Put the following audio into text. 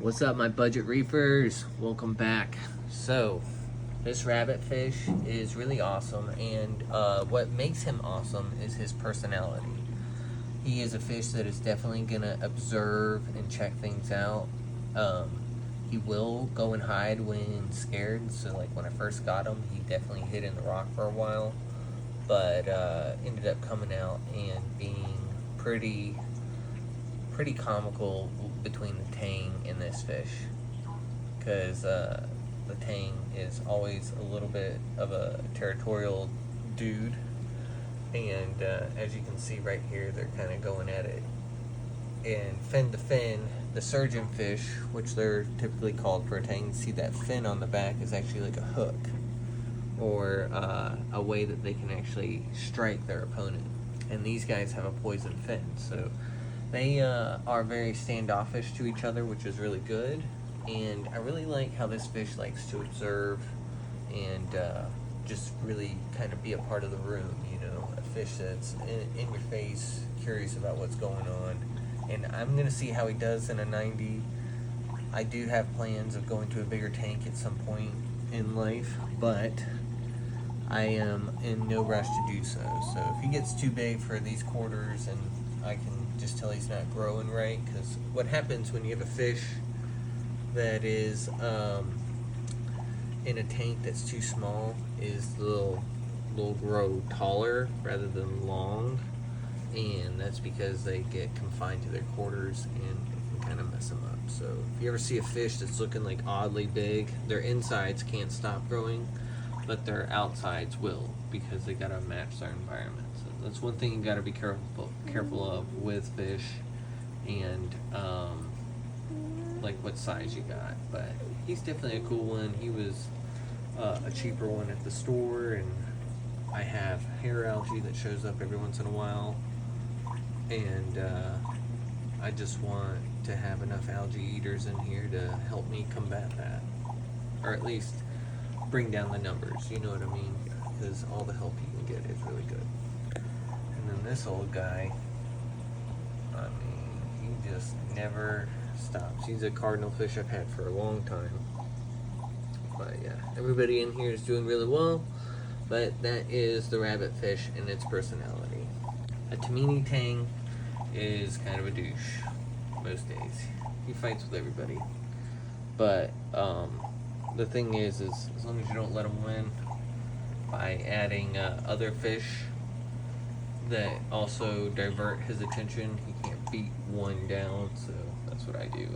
What's up, my budget reefers? Welcome back. So, this rabbitfish is really awesome, and what makes him awesome is his personality. He is a fish that is definitely gonna observe and check things out. He will go and hide when scared. So, like when I first got him, he definitely hid in the rock for a while, but ended up coming out and being pretty comical between the tang and this fish, because the tang is always a little bit of a territorial dude, and as you can see right here, they're kind of going at it. And fin to fin, the surgeon fish, which they're typically called for a tang, see that fin on the back is actually like a hook, or a way that they can actually strike their opponent. And these guys have a poison fin, so they are very standoffish to each other, which is really good. And I really like how this fish likes to observe and just really kind of be a part of the room, you know, a fish that's in your face, curious about what's going on. And I'm going to see how he does in a 90. I do have plans of going to a bigger tank at some point in life, but I am in no rush to do so. So if he gets too big for these quarters, and I can just tell he's not growing right, because what happens when you have a fish that is in a tank that's too small is they'll grow taller rather than long, and that's because they get confined to their quarters and it can kind of mess them up. So if you ever see a fish that's looking like oddly big, their insides can't stop growing, but their outsides will, because they gotta match their environment. So that's one thing you gotta be careful of with fish, and like what size you got. But he's definitely a cool one. He was a cheaper one at the store, and I have hair algae that shows up every once in a while, and I just want to have enough algae-eaters in here to help me combat that, or at least bring down the numbers, you know what I mean? Because all the help you can get is really good. And then this old guy, I mean, he just never stops. He's a cardinal fish I've had for a long time. But yeah, everybody in here is doing really well, but that is the rabbitfish and its personality. A Tamini tang is kind of a douche most days. He fights with everybody. But the thing is as long as you don't let him win by adding other fish that also divert his attention, he can't beat one down. So that's what I do.